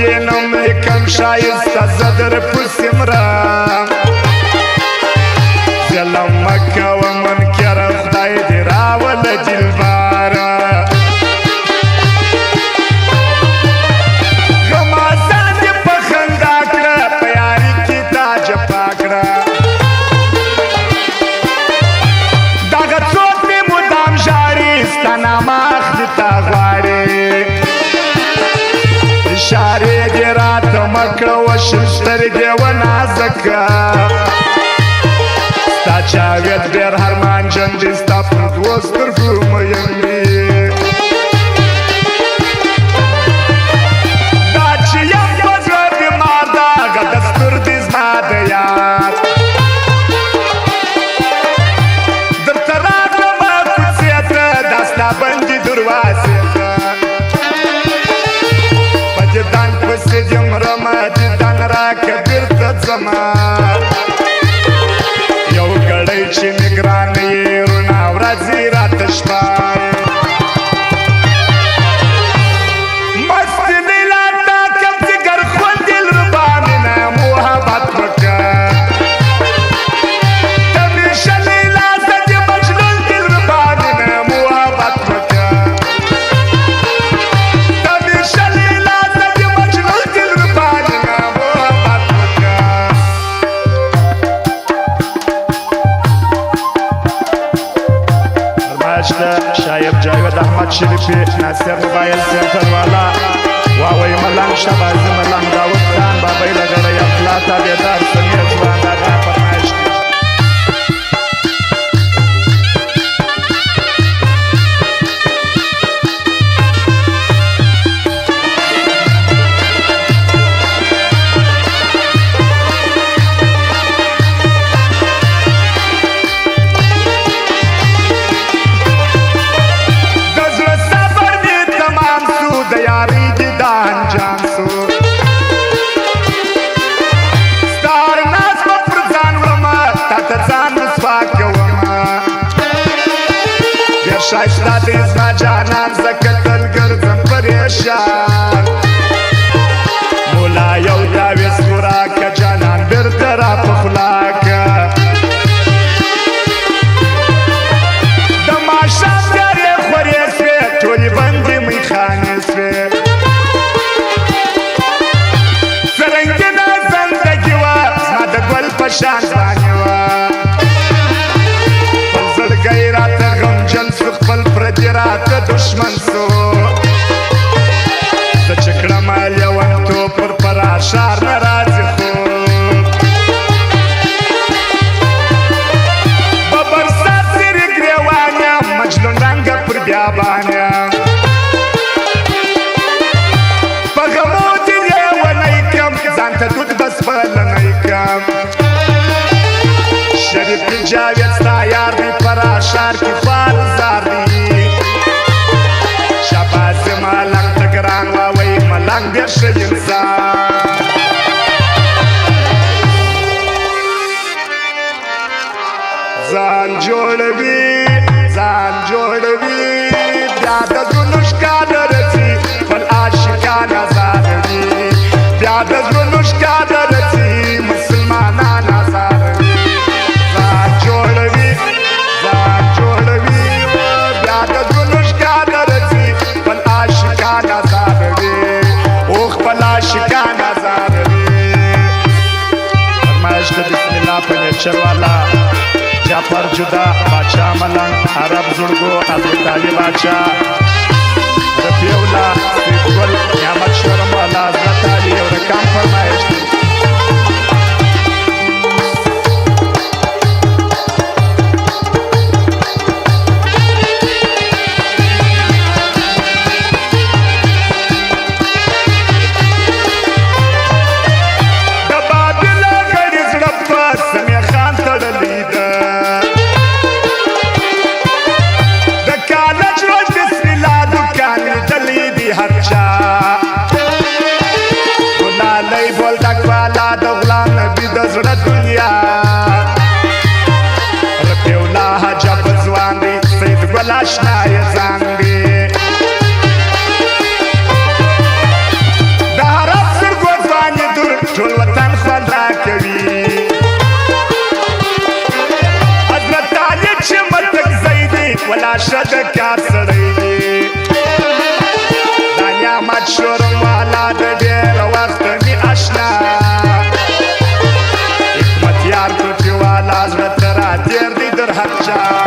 دینم یکم شایسته زدر پسیمرم ظلم مکوه منکر خدای دی راول دلباره غمازان دی پخندا کړه په یاري کې تا جفا کړه دغه څوک مې مدام ژاړي ستا نامه اخلي تا غواړي اشارې دې راته مه کړه وشل سترګې ونازکه ستا جاوید ډېر هرمانجن دی ستا پر دوو سترګو مین دی دا چې یم په زړه بیمار ده هغه دستور دی زما د یاد درته راغلمه کوڅې ته دا ستا بندي دروازې ته په دیدن پسې دې مرمه دیدن راکړه بېرته ځمه چې مګران یې رونا ورځې راته شپه مستي لیلا تا کم ځګر خوندې لربا مینه محبت وکړه تمیشه لیلا زه دې مجنون دلربا مینه محبت وکړه تمیشه لیلا زه دې مجنون دلربا مینه محبت وکړه شاید جاوید احمد شریفی ناصر موبایل سنټر والا واوی ملنګ شبازي ملنګ داود خان بابای لګړی افلا تابعدار سمیر ځوان دا فرمایش دی شایسته دی زما جانان زکه تل ګرځم پریشان مولا یو تعویض خوراکه جانان بیرته راپخلاکه د ماښام تیارې خورې سوې ټولې بندې میخانې سوې څرنګینه زندګي وه زما د ګل په شان ځواني وه خپل زړګی راته غمجن سو خپل پردي راته دشمن سو زه چې کړم لیونتوب پر فرار ښار نه راځي خوب په برسات څېرې ګرېوان یم مجنون رنګه پر بیابان یم په غمو دې لیونی کړم ځان ته دود بس بلنی کړم شریف جاوید ستا یار دی پرا ښار کې خوار زار دی شاباس ملنګ ته ګران واوی ملنګ ډېر ښه انسان ځان جوړوي بیا د زړونو ښکاره راځي خپل عاشقان ازاروي بیا د زړونو ښکاره راځي مسلمانان ازاروي پنیچر والا جعفر جدا بادشاہ ملنگ عرب زرگو حضرت علی بادشاہ رفیع اللہ سید گل نعمت شورم والا حضرت علی اور رکام فرمائش دی هر چا ګلالۍ بولډک बादशाह